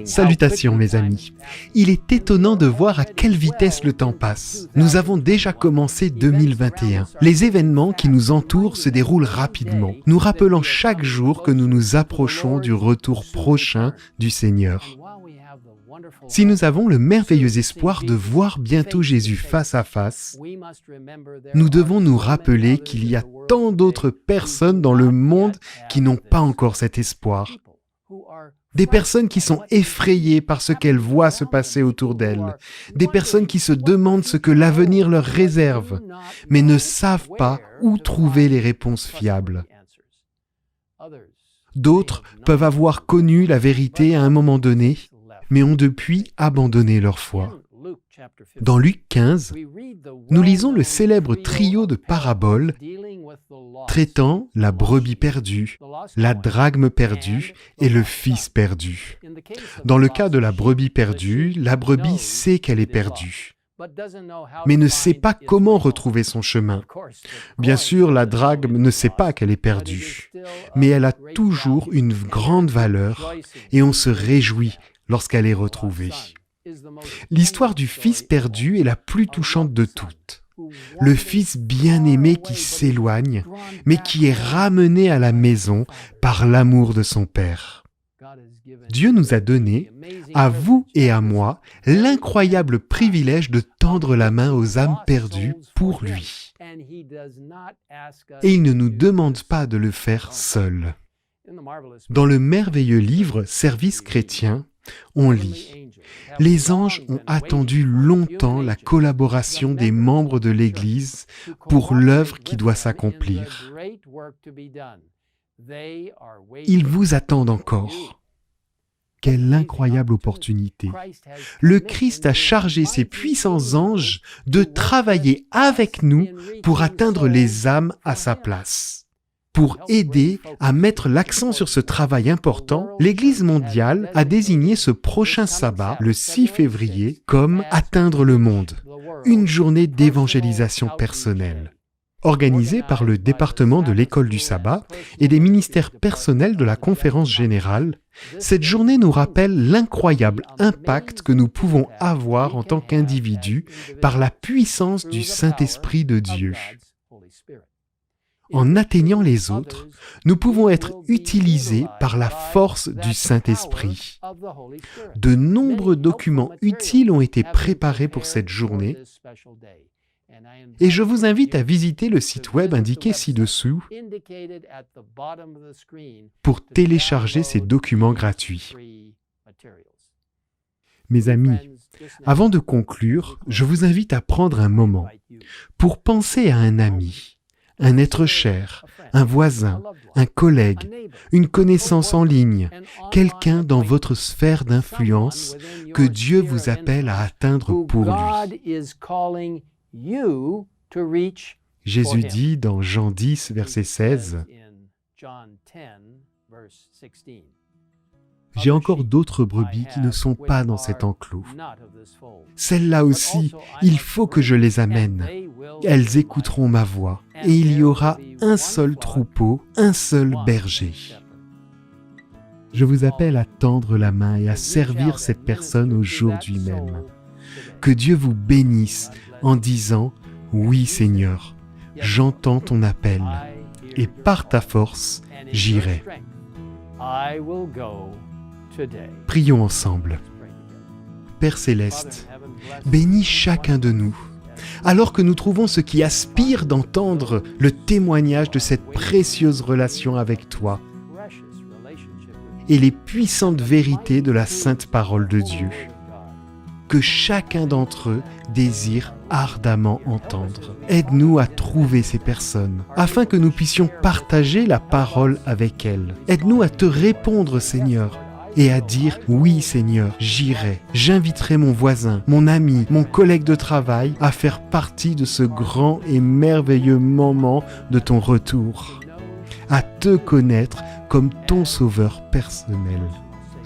Salutations mes amis. Il est étonnant de voir à quelle vitesse le temps passe. Nous avons déjà commencé 2021. Les événements qui nous entourent se déroulent rapidement, nous rappelant chaque jour que nous nous approchons du retour prochain du Seigneur. Si nous avons le merveilleux espoir de voir bientôt Jésus face à face, nous devons nous rappeler qu'il y a tant d'autres personnes dans le monde qui n'ont pas encore cet espoir. Des personnes qui sont effrayées par ce qu'elles voient se passer autour d'elles. Des personnes qui se demandent ce que l'avenir leur réserve, mais ne savent pas où trouver les réponses fiables. D'autres peuvent avoir connu la vérité à un moment donné, mais ont depuis abandonné leur foi. Dans Luc 15, nous lisons le célèbre trio de paraboles traitant la brebis perdue, la drachme perdue et le fils perdu. Dans le cas de la brebis perdue, la brebis sait qu'elle est perdue, mais ne sait pas comment retrouver son chemin. Bien sûr, la drachme ne sait pas qu'elle est perdue, mais elle a toujours une grande valeur et on se réjouit lorsqu'elle est retrouvée. L'histoire du fils perdu est la plus touchante de toutes. Le fils bien-aimé qui s'éloigne, mais qui est ramené à la maison par l'amour de son père. Dieu nous a donné, à vous et à moi, l'incroyable privilège de tendre la main aux âmes perdues pour lui. Et il ne nous demande pas de le faire seul. Dans le merveilleux livre Service chrétien, on lit « Les anges ont attendu longtemps la collaboration des membres de l'Église pour l'œuvre qui doit s'accomplir. Ils vous attendent encore. » Quelle incroyable opportunité! Le Christ a chargé ses puissants anges de travailler avec nous pour atteindre les âmes à sa place. Pour aider à mettre l'accent sur ce travail important, l'Église mondiale a désigné ce prochain sabbat, le 6 février, comme « Atteindre le monde », une journée d'évangélisation personnelle. Organisée par le département de l'école du sabbat et des ministères personnels de la conférence générale, cette journée nous rappelle l'incroyable impact que nous pouvons avoir en tant qu'individus par la puissance du Saint-Esprit de Dieu. En atteignant les autres, nous pouvons être utilisés par la force du Saint-Esprit. De nombreux documents utiles ont été préparés pour cette journée et je vous invite à visiter le site web indiqué ci-dessous pour télécharger ces documents gratuits. Mes amis, avant de conclure, je vous invite à prendre un moment pour penser à un ami, un être cher, un voisin, un collègue, une connaissance en ligne, quelqu'un dans votre sphère d'influence que Dieu vous appelle à atteindre pour lui. Jésus dit dans Jean 10, verset 16, « J'ai encore d'autres brebis qui ne sont pas dans cet enclos. Celles-là aussi, il faut que je les amène. Elles écouteront ma voix, et il y aura un seul troupeau, un seul berger. » Je vous appelle à tendre la main et à servir cette personne aujourd'hui même. Que Dieu vous bénisse en disant « Oui Seigneur, j'entends ton appel, et par ta force, j'irai. » Prions ensemble. Père Céleste, bénis chacun de nous, alors que nous trouvons ceux qui aspirent d'entendre le témoignage de cette précieuse relation avec toi et les puissantes vérités de la sainte parole de Dieu, que chacun d'entre eux désire ardemment entendre. Aide-nous à trouver ces personnes, afin que nous puissions partager la parole avec elles. Aide-nous à te répondre, Seigneur, et à dire « Oui Seigneur, j'irai. J'inviterai mon voisin, mon ami, mon collègue de travail à faire partie de ce grand et merveilleux moment de ton retour, à te connaître comme ton sauveur personnel.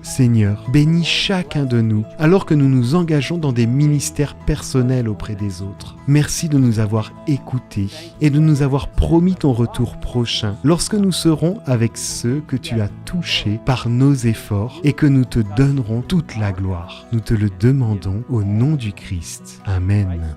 Seigneur, bénis chacun de nous alors que nous nous engageons dans des ministères personnels auprès des autres. Merci de nous avoir écoutés et de nous avoir promis ton retour prochain lorsque nous serons avec ceux que tu as touchés par nos efforts et que nous te donnerons toute la gloire. Nous te le demandons au nom du Christ. Amen.